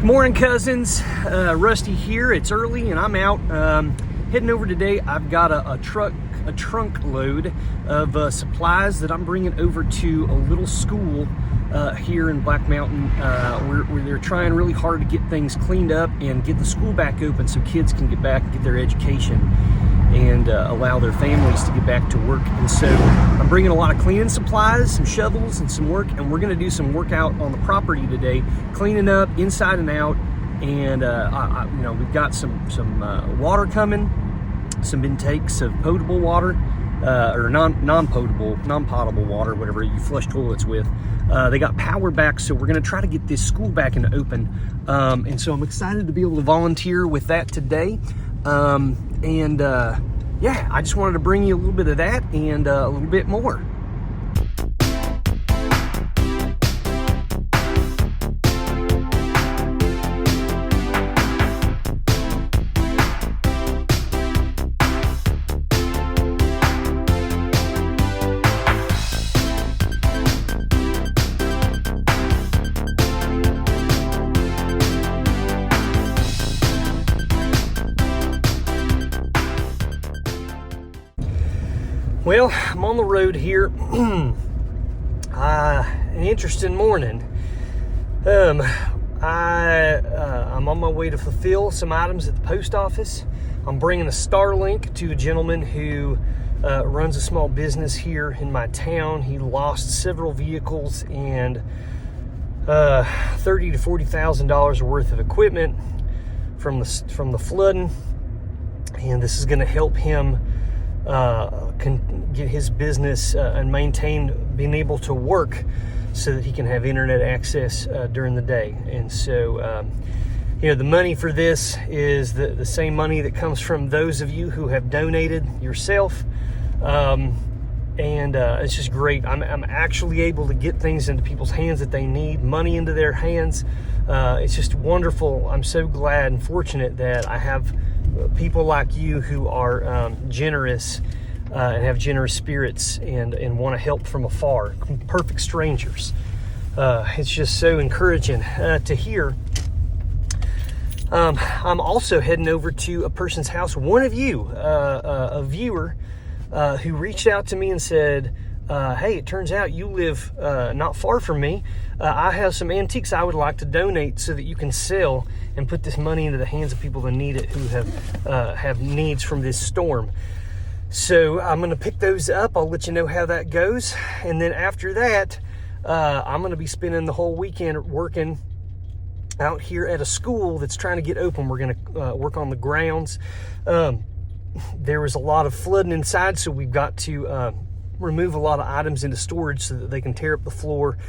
Morning, cousins. Rusty here. It's early and I'm out heading over today. I've got a trunk load of supplies that I'm bringing over to a little school here in Black Mountain where they're trying really hard to get things cleaned up and get the school back open so kids can get back and get their education and allow their families to get back to work. And so I'm bringing a lot of cleaning supplies, some shovels and some work, and we're going to do some work out on the property today, cleaning up inside and out. And we've got some water coming, some intakes of potable water or non-potable water, whatever you flush toilets with. They got power back, so we're going to try to get this school back and open. And so I'm excited to be able to volunteer with that today. Yeah, I just wanted to bring you a little bit of that and a little bit more. Well, I'm on the road here. An interesting morning. I'm on my way to fulfill some items at the post office. I'm bringing a Starlink to a gentleman who runs a small business here in my town. He lost several vehicles and $30,000 to $40,000 worth of equipment from the flooding, and this is going to help him can get his business and maintain being able to work so that he can have internet access during the day. And so the money for this is the same money that comes from those of you who have donated yourself, and it's just great. I'm actually able to get things into people's hands that they need, money into their hands. It's just wonderful. I'm so glad and fortunate that I have people like you who are generous and have generous spirits and want to help from afar, perfect strangers. It's just so encouraging to hear. I'm also heading over to a person's house, one of you, a viewer who reached out to me and said, hey, it turns out you live not far from me. I have some antiques I would like to donate so that you can sell and put this money into the hands of people that need it, who have needs from this storm. So I'm going to pick those up. I'll let you know how that goes. And then after that, I'm going to be spending the whole weekend working out here at a school that's trying to get open. We're going to work on the grounds. There was a lot of flooding inside, so we've got to remove a lot of items into storage so that they can tear up the floor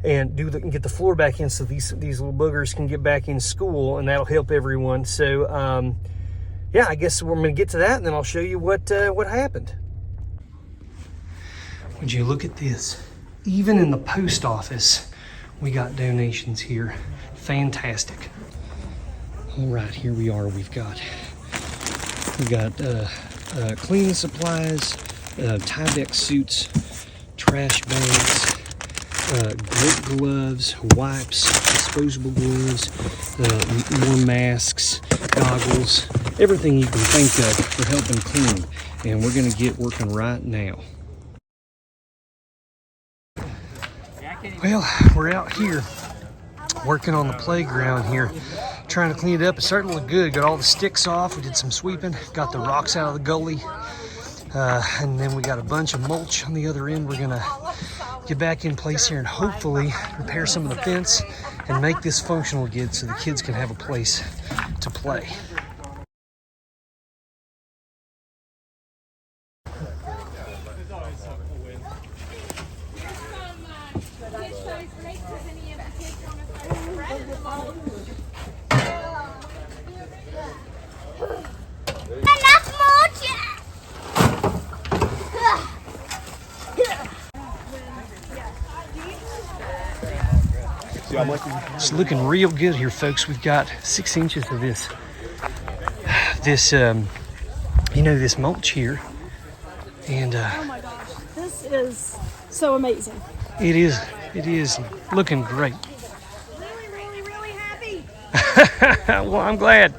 and get the floor back in, so these little boogers can get back in school, and that'll help everyone. So yeah, I guess we're going to get to that, and then I'll show you what happened. Would you look at this? Even in the post office, we got donations here. Fantastic. All right, here we are. We've got cleaning supplies, Tyvek suits, trash bags, grip gloves, wipes, disposable gloves, more masks, goggles, everything you can think of for helping clean. And we're going to get working right now. Well, we're out here working on the playground here, trying to clean it up. It's starting to look good. Got all the sticks off. We did some sweeping, got the rocks out of the gully. And then we got a bunch of mulch on the other end. We're gonna get back in place here and hopefully repair some of the fence and make this functional again so the kids can have a place to play. It's looking real good here, folks. We've got 6 inches of this mulch here, and oh my gosh, this is so amazing. It is looking great. Really happy. Well, I'm glad.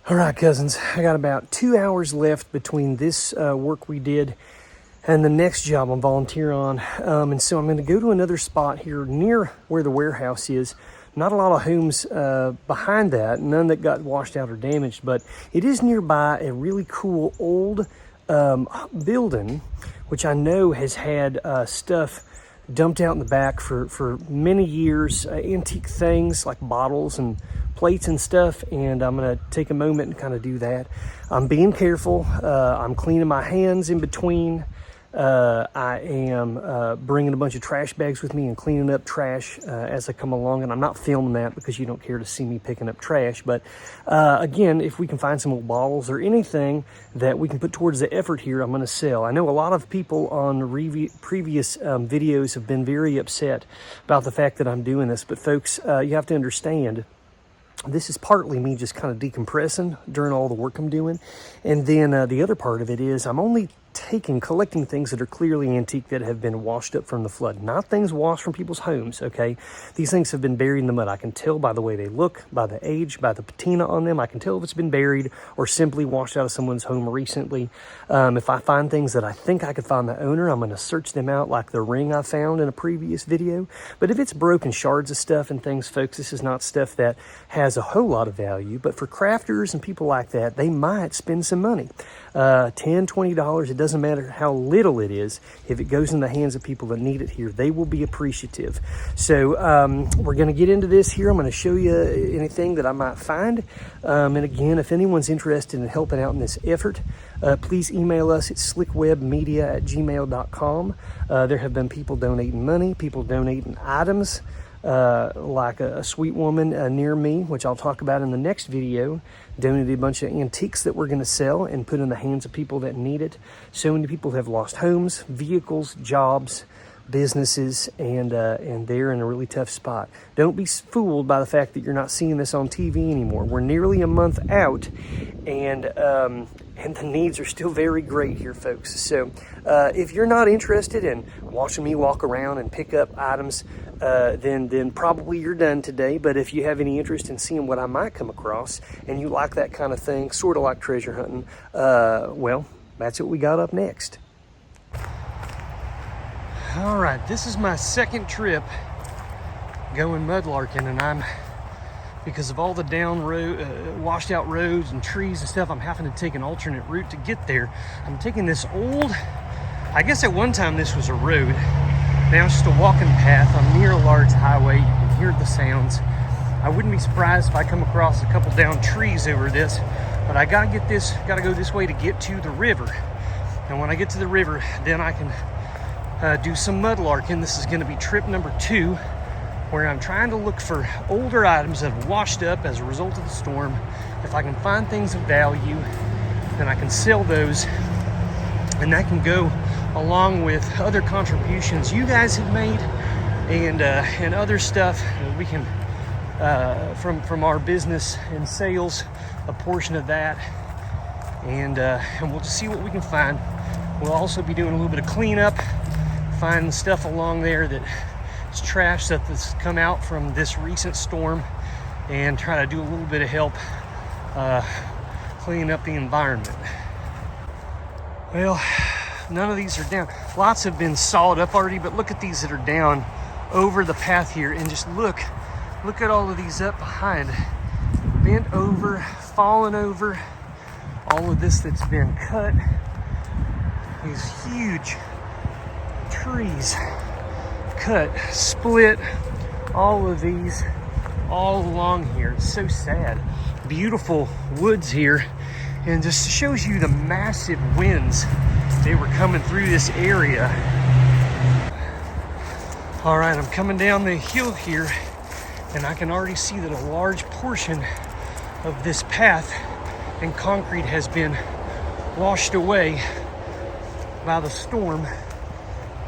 All right, cousins, I got about 2 hours left between this work we did and the next job I'm volunteer on. And so I'm going to go to another spot here near where the warehouse is. Not a lot of homes behind that, none that got washed out or damaged, but it is nearby a really cool old building, which I know has had stuff dumped out in the back for many years, antique things like bottles and plates and stuff, and I'm gonna take a moment and kind of do that. I'm being careful. I'm cleaning my hands in between. I am bringing a bunch of trash bags with me and cleaning up trash as I come along, and I'm not filming that because you don't care to see me picking up trash, but again, if we can find some old bottles or anything that we can put towards the effort here, I'm going to sell. I know a lot of people on previous videos have been very upset about the fact that I'm doing this, but folks, you have to understand, this is partly me just kind of decompressing during all the work I'm doing. And then the other part of it is I'm only collecting things that are clearly antique that have been washed up from the flood, not things washed from people's homes, okay? These things have been buried in the mud. I can tell by the way they look, by the age, by the patina on them. I can tell if it's been buried or simply washed out of someone's home recently. If I find things that I think I could find the owner, I'm going to search them out, like the ring I found in a previous video. But if it's broken shards of stuff and things, folks, this is not stuff that has a whole lot of value, but for crafters and people like that, they might spend some money. $10, $20, it doesn't matter how little it is. If it goes in the hands of people that need it here, they will be appreciative. So we're going to get into this here. I'm going to show you anything that I might find. And again, if anyone's interested in helping out in this effort, please email us at slickwebmedia@gmail.com. There have been people donating money, people donating items, like a sweet woman near me, which I'll talk about in the next video, donated a bunch of antiques that we're going to sell and put in the hands of people that need it. So many people have lost homes, vehicles, jobs, businesses, and they're in a really tough spot. Don't be fooled by the fact that you're not seeing this on TV anymore. We're nearly a month out, and the needs are still very great here, folks. So if you're not interested in watching me walk around and pick up items, then probably you're done today. But if you have any interest in seeing what I might come across, and you like that kind of thing, sort of like treasure hunting, well, that's what we got up next. All right, this is my second trip going mudlarking, and because of all the washed out roads and trees and stuff, I'm having to take an alternate route to get there. I'm taking this old, I guess at one time this was a road. Now it's just a walking path. I'm near a large highway. You can hear the sounds. I wouldn't be surprised if I come across a couple downed trees over this, but I gotta go this way to get to the river. And when I get to the river, then I can do some mudlarking. This is gonna be trip number 2, where I'm trying to look for older items that have washed up as a result of the storm. If I can find things of value, then I can sell those, and that can go along with other contributions you guys have made, and other stuff that we can from our business and sales, a portion of that, and we'll just see what we can find. We'll also be doing a little bit of cleanup, finding stuff along there that is trash that's come out from this recent storm, and try to do a little bit of help cleaning up the environment. Well, none of these are down. Lots have been sawed up already, but look at these that are down over the path here, and just look at all of these up behind, bent over, fallen over, all of this that's been cut, these huge trees cut, split, all of these all along here. It's so sad. Beautiful woods here, and just shows you the massive winds they were coming through this area. All right, I'm coming down the hill here, and I can already see that a large portion of this path and concrete has been washed away by the storm.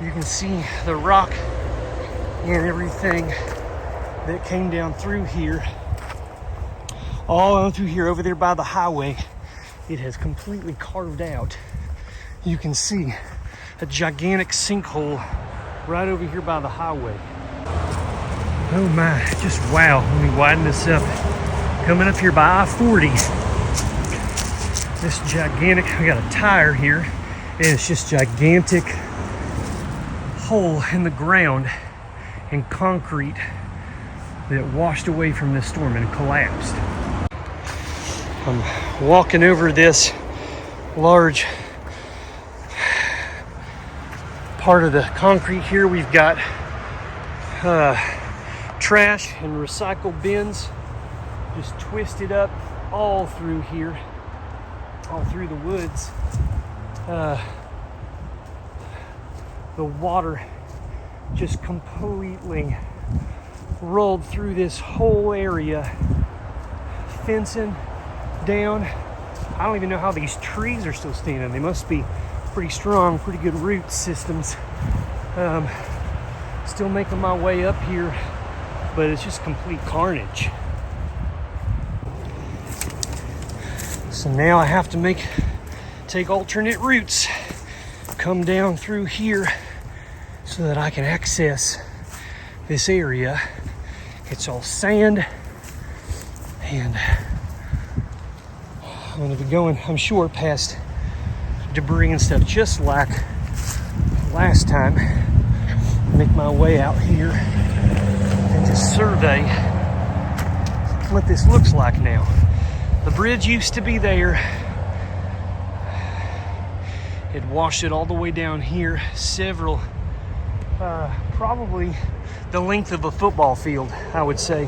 You can see the rock and everything that came down through here, all on through here, over there by the highway. It has completely carved out. You can see a gigantic sinkhole right over here by the highway. Oh my, just wow. Let me widen this up. Coming up here by I-40, this gigantic, we got a tire here, and it's just gigantic hole in the ground and concrete that washed away from this storm and collapsed. I'm walking over this large part of the concrete here. We've got trash and recycle bins just twisted up all through here, all through the woods. The water just completely rolled through this whole area, fencing down. I don't even know how these trees are still standing. They must be pretty strong, pretty good root systems. Still making my way up here, but it's just complete carnage. So now I have to take alternate routes, come down through here so that I can access this area. It's all sand, and I'm going to be going, I'm sure, past debris and stuff just like last time. Make my way out here and just survey what this looks like now. The bridge used to be there. It washed it all the way down here, several, probably the length of a football field, I would say,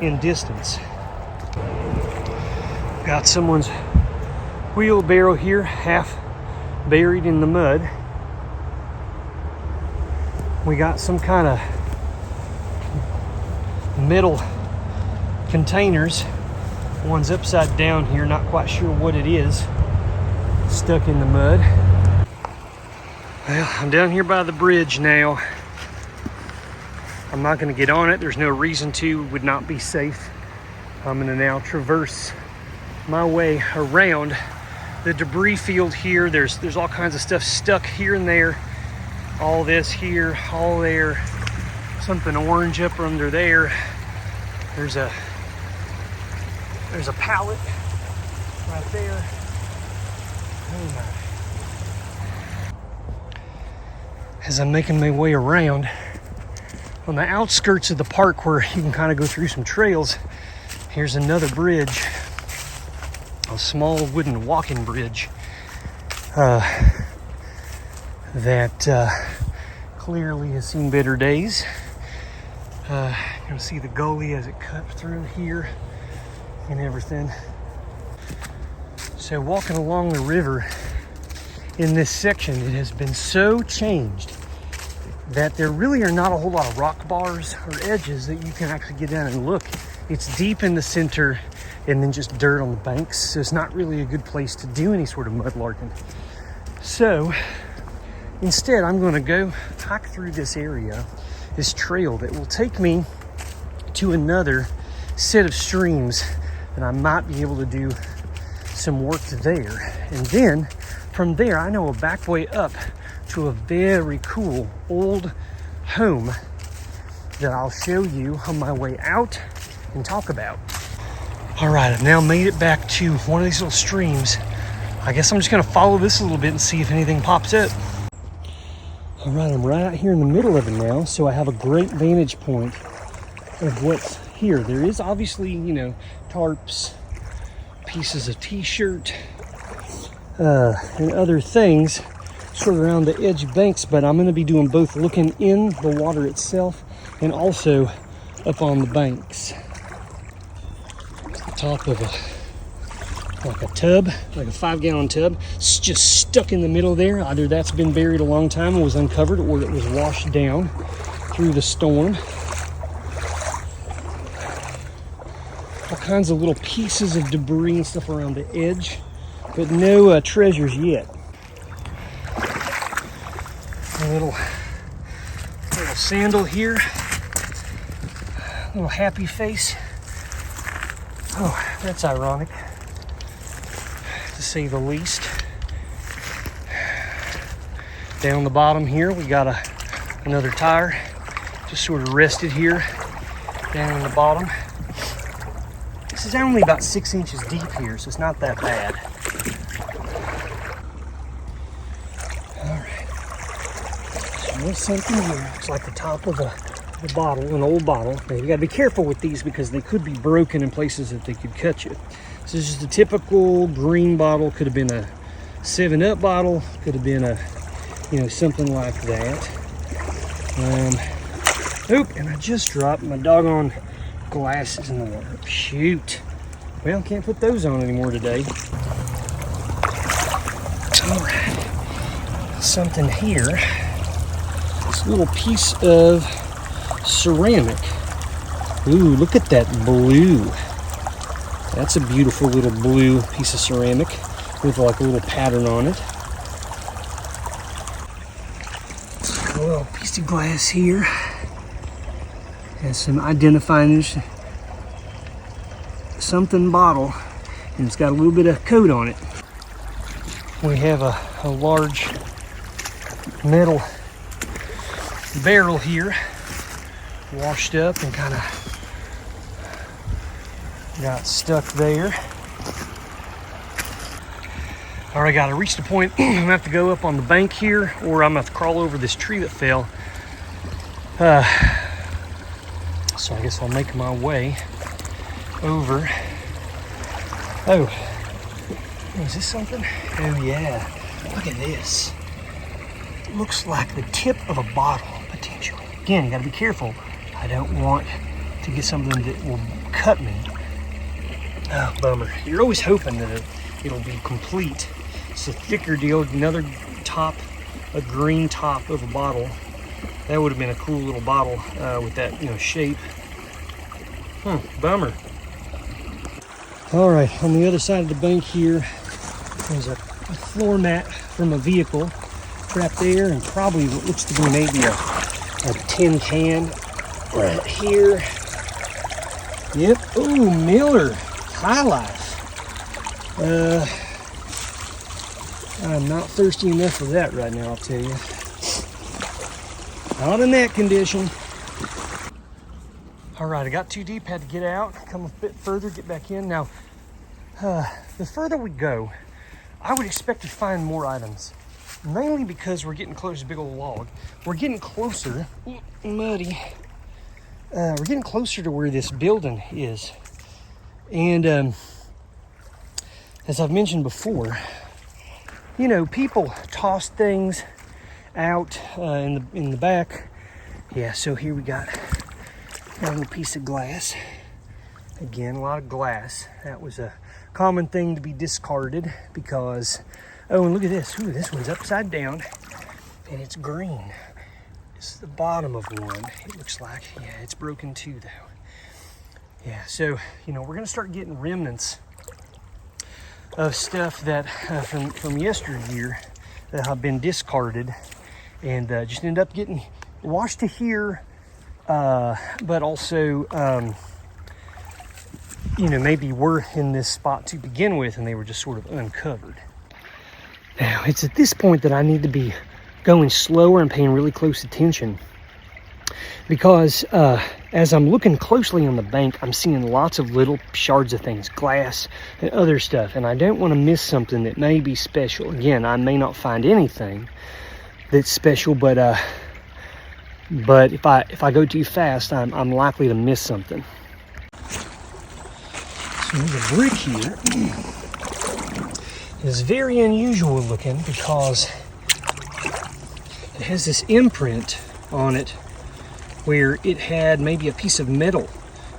in distance. Got someone's wheelbarrow here, half buried in the mud. We got some kind of metal containers. One's upside down here, not quite sure what it is, stuck in the mud. Well, I'm down here by the bridge now. I'm not going to get on it. There's no reason to. It would not be safe. I'm going to now traverse my way around the debris field here. There's all kinds of stuff stuck here and there. All this here, all there. Something orange up under there. There's a pallet right there. Oh my. As I'm making my way around on the outskirts of the park where you can kind of go through some trails, here's another bridge, a small wooden walking bridge that clearly has seen better days. You can see the gully as it cut through here and everything. So walking along the river in this section, it has been so changed that there really are not a whole lot of rock bars or edges that you can actually get down and look. It's deep in the center and then just dirt on the banks, so it's not really a good place to do any sort of mudlarking. So instead, I'm going to go hike through this area, this trail that will take me to another set of streams that I might be able to do some work there. And then from there, I know a back way up to a very cool old home that I'll show you on my way out and talk about. All right, I've now made it back to one of these little streams. I guess I'm just gonna follow this a little bit and see if anything pops up. All right, I'm right out here in the middle of it now, so I have a great vantage point of what's here. There is obviously, tarps, pieces of t-shirt, and other things sort of around the edge banks, but I'm going to be doing both, looking in the water itself and also up on the banks. The top of a tub, like a 5-gallon tub. It's just stuck in the middle there. Either that's been buried a long time and was uncovered, or it was washed down through the storm. All kinds of little pieces of debris and stuff around the edge, but no treasures yet. A little sandal here, a little happy face. Oh, that's ironic, to say the least. Down the bottom here, we got another tire, just sort of rested here, down in the bottom. This is only about 6 inches deep here, so it's not that bad. All right, so there's something here. Looks like the top of a bottle, an old bottle. Now you gotta be careful with these because they could be broken in places that they could cut you. So this is the typical green bottle. Could have been a 7-Up bottle, could have been a, something like that. Oop, and I just dropped my doggone glasses in the water. Shoot. Well, can't put those on anymore today. All right, something here. This little piece of ceramic. Ooh, look at that blue. That's a beautiful little blue piece of ceramic with like a little pattern on it. A little piece of glass here. Has some identifying something bottle, and it's got a little bit of coat on it. We have a large metal barrel here, washed up and kind of got stuck there. All right, I reached a point I'm gonna have to go up on the bank here, or I'm gonna have to crawl over this tree that fell. So I guess I'll make my way over. Oh, is this something? Oh yeah, look at this. It looks like the tip of a bottle, potentially. Again, you gotta be careful. I don't want to get something that will cut me. Oh, bummer. You're always hoping that it'll be complete. It's a thicker deal, another top, a green top of a bottle. That would have been a cool little bottle with that, shape. Bummer. All right, on the other side of the bank here, there's a floor mat from a vehicle trapped there, and probably what looks to be maybe a tin can right here. Yep. Oh, Miller High Life. I'm not thirsty enough for that right now, I'll tell you. Not in that condition. All right, I got too deep, had to get out, come a bit further, get back in. Now, the further we go, I would expect to find more items, mainly because we're getting close to a big old log. We're getting closer, muddy. We're getting closer to where this building is. And as I've mentioned before, people toss things out in the back. Yeah, so here we got a little piece of glass. Again, a lot of glass. That was a common thing to be discarded because, oh, and look at this. Ooh, this one's upside down and it's green. This is the bottom of one, it looks like. Yeah, it's broken too, though. Yeah, so, we're going to start getting remnants of stuff that from yesteryear that have been discarded and just end up getting washed to here, but also, maybe were in this spot to begin with and they were just sort of uncovered. Now, it's at this point that I need to be going slower and paying really close attention because as I'm looking closely on the bank, I'm seeing lots of little shards of things, glass and other stuff, and I don't want to miss something that may be special. Again, I may not find anything that's special, but if I go too fast, I'm likely to miss something. So there's a brick here. It's very unusual looking because it has this imprint on it where it had maybe a piece of metal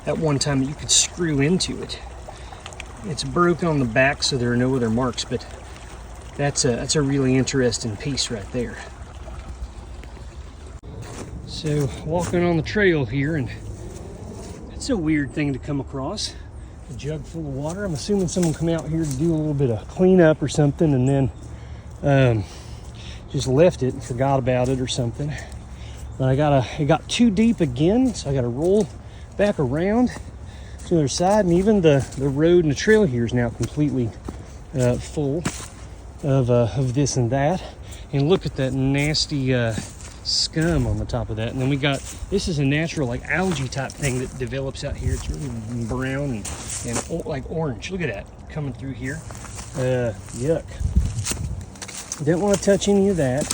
at one time that you could screw into it. It's broken on the back, so there are no other marks, but that's a really interesting piece right there. So walking on the trail here, and it's a weird thing to come across. a jug full of water. I'm assuming someone come out here to do a little bit of cleanup or something, and then just left it and forgot about it or something. But it got too deep again, so I gotta roll back around to the other side, and even the road and the trail here is now completely full of this and that. And look at that nasty scum on the top of that. And then we got, this is a natural like algae type thing that develops out here. It's really brown and like orange. Look at that coming through here. Yuck. Don't want to touch any of that.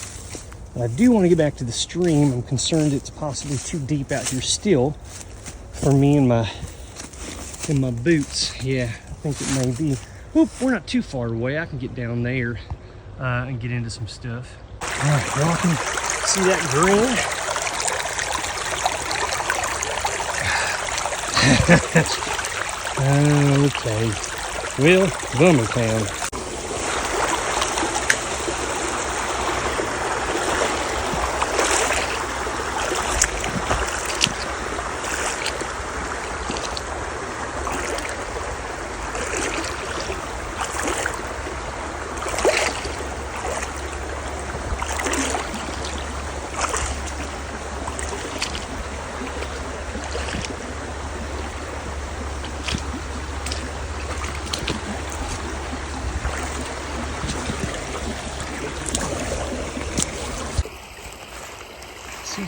I do want to get back to the stream. I'm concerned it's possibly too deep out here still for me and my boots. Yeah, I think it may be. Oop, we're not too far away. I can get down there and get into some stuff. All right, y'all can see that green. Okay. Well, bummer town.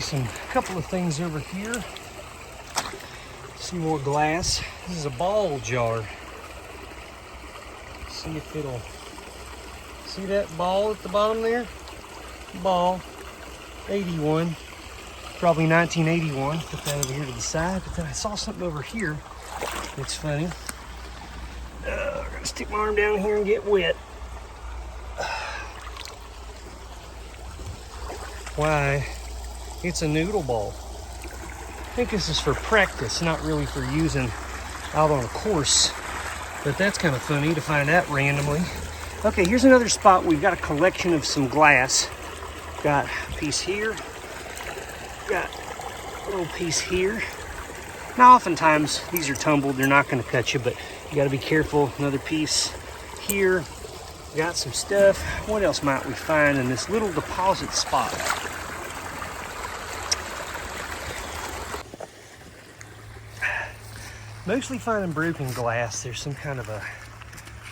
See a couple of things over here. See more glass. This is a ball jar. See if it'll, see that ball at the bottom there? Ball, 81, probably 1981. Put that over here to the side, but then I saw something over here. It's funny. I'm gonna stick my arm down here and get wet. Why? It's a noodle ball. I think this is for practice, not really for using out on a course. But that's kind of funny to find out randomly. Okay, here's another spot. We've got a collection of some glass. Got a piece here. Got a little piece here. Now, oftentimes these are tumbled. They're not going to cut you, but you got to be careful. Another piece here. Got some stuff. What else might we find in this little deposit spot? Mostly finding broken glass. There's some kind of a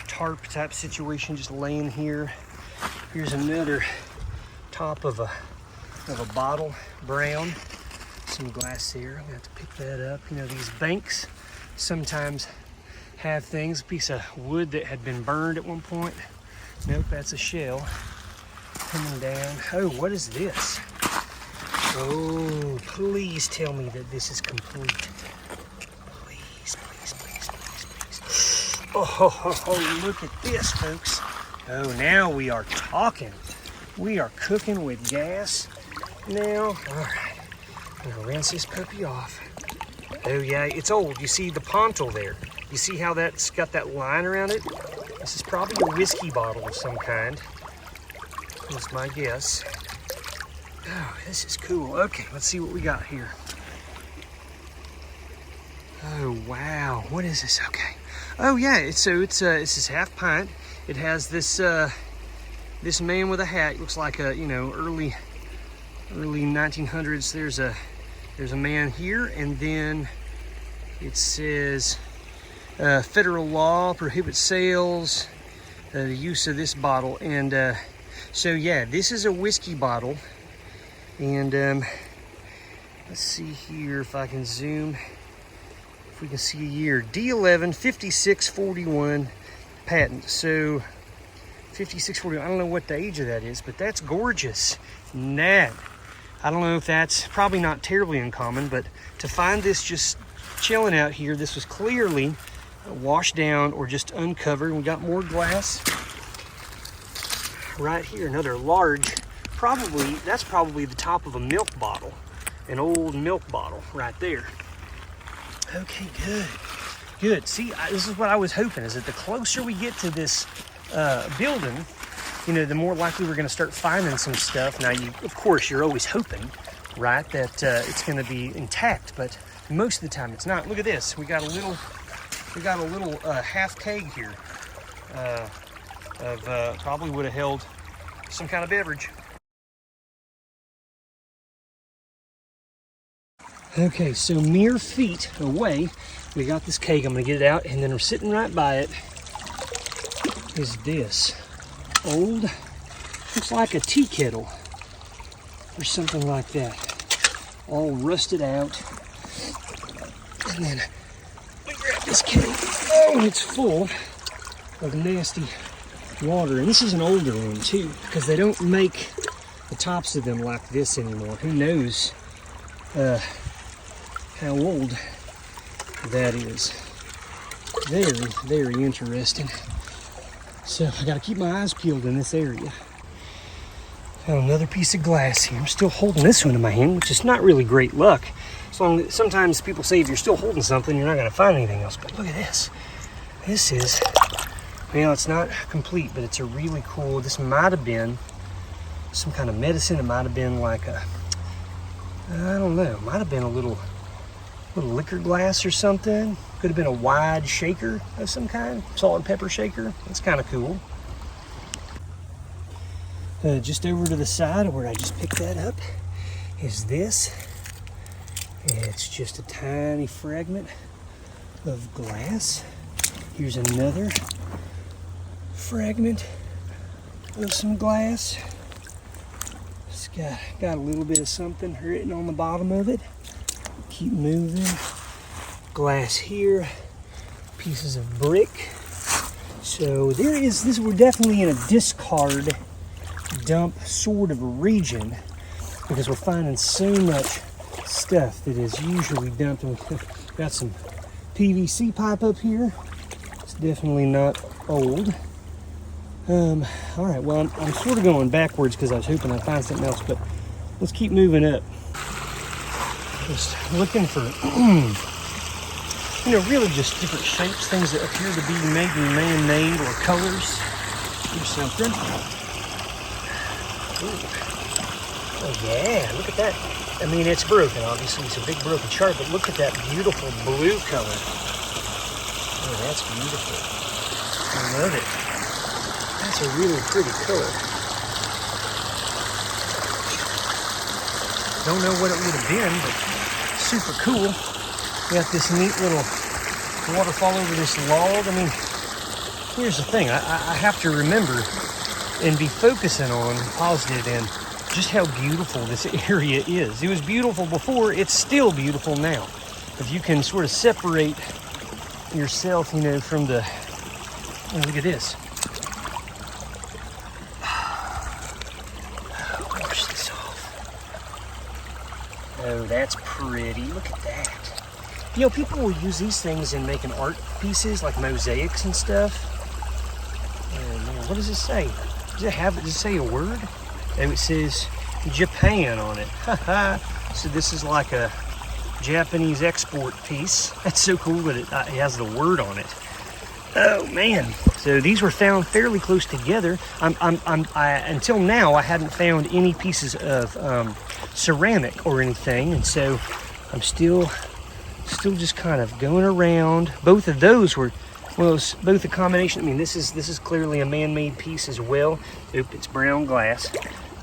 tarp type situation just laying here. Here's another top of a bottle, brown. Some glass there. I'm gonna have to pick that up. You know, these banks sometimes have things. A piece of wood that had been burned at one point. Nope, that's a shell coming down. Oh, what is this? Oh, please tell me that this is complete. Oh, look at this, folks. Oh, now we are talking. We are cooking with gas now. All right, I'm gonna rinse this puppy off. Oh yeah, it's old. You see the pontil there? You see how that's got that line around it? This is probably a whiskey bottle of some kind. That's my guess. Oh, this is cool. Okay, let's see what we got here. Oh, wow. What is this? Okay. Oh yeah, it's this half pint. It has this this man with a hat. It looks like a, you know, early 1900s. There's a man here, and then it says federal law prohibits sales, the use of this bottle. And so yeah, this is a whiskey bottle. And let's see here if I can zoom. We can see a year, D11 5641 patent. So 5641, I don't know what the age of that is, but that's gorgeous. Nah, I don't know if that's probably not terribly uncommon, but to find this just chilling out here, this was clearly washed down or just uncovered. We got more glass right here, another large, that's probably the top of a milk bottle, an old milk bottle right there. Okay, good. See, this is what I was hoping, is that the closer we get to this building, you know, the more likely we're going to start finding some stuff. Now, of course, you're always hoping, right, that it's going to be intact, but most of the time it's not. Look at this. We got a little we got a little half keg here of probably would have held some kind of beverage. Okay, so mere feet away, we got this keg. I'm gonna get it out, and then we're sitting right by it is this old, looks like a tea kettle or something like that, all rusted out. And then we grab this keg. Oh, it's full of nasty water. And this is an older one too, because they don't make the tops of them like this anymore. Who knows how old that is. Very, very interesting. So I gotta keep my eyes peeled in this area. Found another piece of glass here. I'm still holding this one in my hand, which is not really great luck. Sometimes people say if you're still holding something, you're not gonna find anything else. But look at this. This is, well, it's not complete, but it's a really cool, this might have been some kind of medicine. It might have been like a, I don't know, it might have been a little liquor glass or something. Could have been a wide shaker of some kind, salt and pepper shaker. That's kind of cool. Just over to the side where I just picked that up is this. It's just a tiny fragment of glass. Here's another fragment of some glass. It's got a little bit of something written on the bottom of it. Keep moving. Glass here, pieces of brick. So there is this. We're definitely in a discard dump sort of a region because we're finding so much stuff that is usually dumped. And we've got some PVC pipe up here. It's definitely not old. All right. Well, I'm sort of going backwards because I was hoping I'd find something else, but let's keep moving up. Just looking for, really just different shapes, things that appear to be maybe man-made or colors or something. Ooh. Oh yeah, look at that. I mean, it's broken, obviously. It's a big broken chart, but look at that beautiful blue color. Oh, that's beautiful. I love it. That's a really pretty color. Don't know what it would have been, but super cool. We got this neat little waterfall over this log. I mean, here's the thing. I have to remember and be focusing on positive and just how beautiful this area is. It was beautiful before. It's still beautiful now. If you can sort of separate yourself, from the... Oh, look at this. Wash this off. Oh, that's pretty. Look at that. People will use these things in making art pieces, like mosaics and stuff. Oh man, what does it say? Does it say a word? Oh, it says Japan on it. So this is like a Japanese export piece. That's so cool that it has the word on it. Oh man. So these were found fairly close together. Until now, I hadn't found any pieces of ceramic or anything, and so I'm still just kind of going around. Both of those were, well, it's both a combination. I mean, this is clearly a man-made piece as well. Oop, it's brown glass.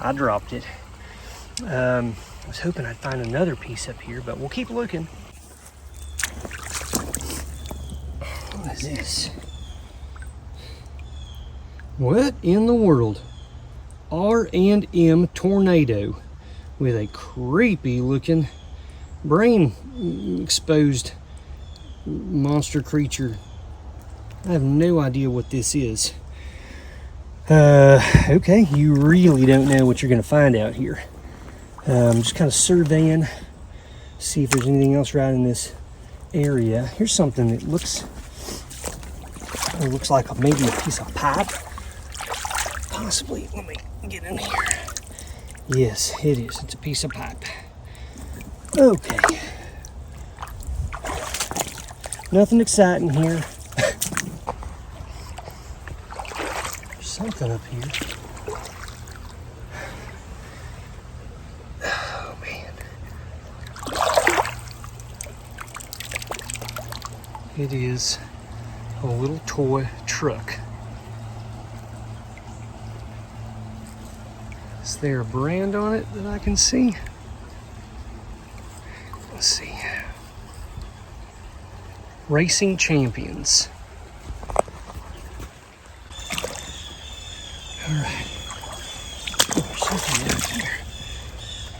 I dropped it. I was hoping I'd find another piece up here, but we'll keep looking. What is this? What in the world? R&M tornado with a creepy looking brain exposed monster creature. I have no idea what this is. Okay, you really don't know what you're going to find out here. I'm just kind of surveying, see if there's anything else right in this area. Here's something that looks like maybe a piece of pipe. Possibly. Let me get in here. Yes, it is. It's a piece of pipe. Okay. Nothing exciting here. There's something up here. Oh, man. It is a little toy truck. Is there a brand on it that I can see? Let's see. Racing Champions. All right. Oh, there's something out here.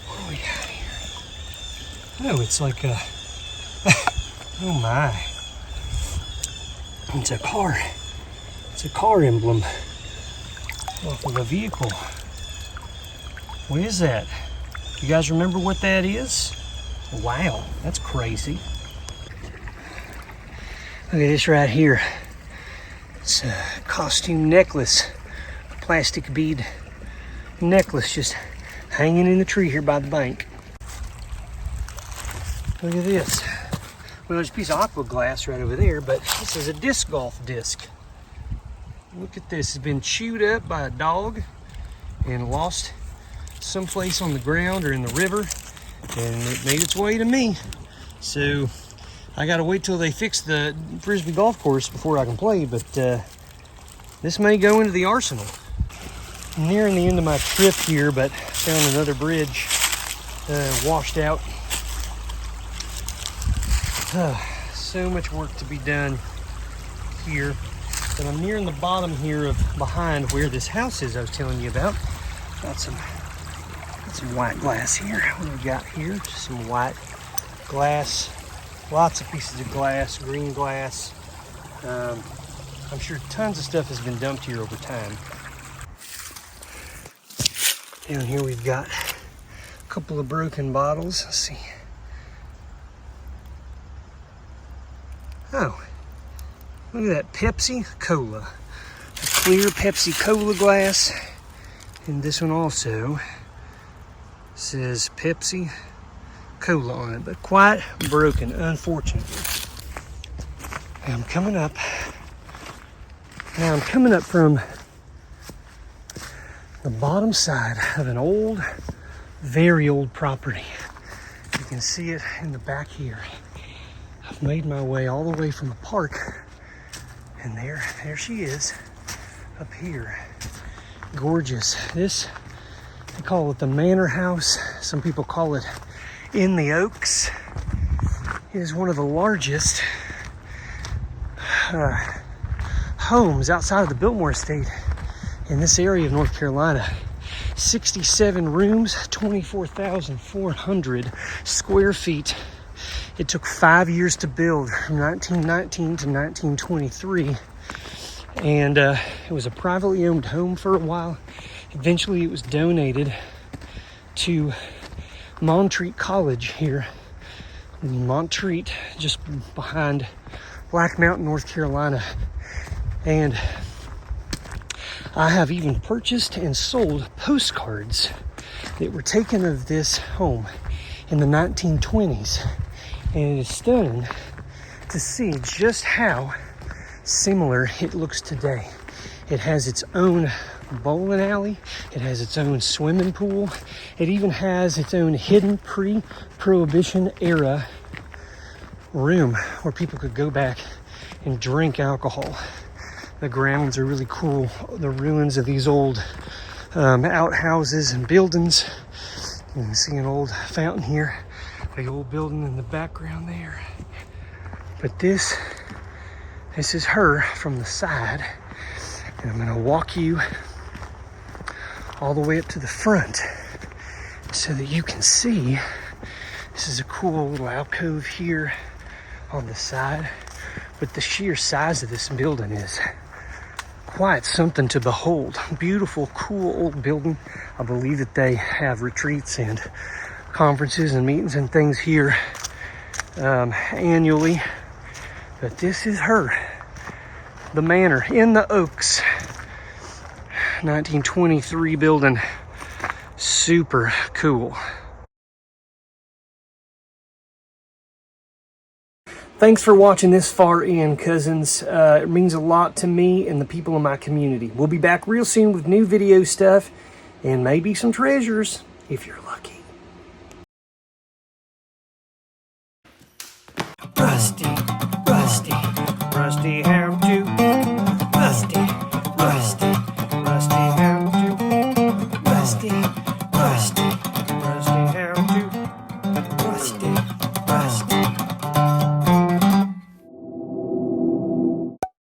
What do we got here? Oh, it's like a... oh my. It's a car. It's a car emblem off of a vehicle. What is that? You guys remember what that is? Wow, that's crazy. Look at this right here. It's a costume necklace. A plastic bead necklace just hanging in the tree here by the bank. Look at this. Well, there's a piece of aqua glass right over there, but this is a disc golf disc. Look at this. It's been chewed up by a dog and lost someplace on the ground or in the river, and it made its way to me. So I gotta wait till they fix the Frisbee golf course before I can play, but this may go into the arsenal. I'm nearing the end of my trip here, but found another bridge washed out. So much work to be done here, but I'm nearing the bottom here of behind where this house is I was telling you about. Got some white glass here. What do we got here? Just some white glass. Lots of pieces of glass, green glass. I'm sure tons of stuff has been dumped here over time. Down here we've got a couple of broken bottles. Let's see. Oh, look at that Pepsi Cola. A clear Pepsi Cola glass. And this one also says Pepsi Cola on it, but quite broken, unfortunately. Now I'm coming up from the bottom side of an old, very old property. You can see it in the back here. I've made my way all the way from the park, and there she is up here. Gorgeous. This, they call it the manor house. Some people call it In the Oaks. It is one of the largest homes outside of the Biltmore estate in this area of North Carolina. 67 rooms, 24,400 square feet. It took 5 years to build, from 1919 to 1923. And it was a privately owned home for a while. Eventually it was donated to Montreat College here in Montreat, just behind Black Mountain, North Carolina. And I have even purchased and sold postcards that were taken of this home in the 1920s. And it is stunning to see just how similar it looks today. It has its own bowling alley. It has its own swimming pool. It even has its own hidden pre-prohibition era room where people could go back and drink alcohol. The grounds are really cool. The ruins of these old outhouses and buildings. You can see an old fountain here. The old building in the background there. But this is her from the side. And I'm gonna walk you all the way up to the front so that you can see. This is a cool little alcove here on the side. But the sheer size of this building is quite something to behold. Beautiful, cool old building. I believe that they have retreats and conferences and meetings and things here annually. But this is her, the manor in the Oaks, 1923 building. Super cool. Thanks for watching this far in, cousins. It means a lot to me and the people in my community. We'll be back real soon with new video stuff and maybe some treasures if you're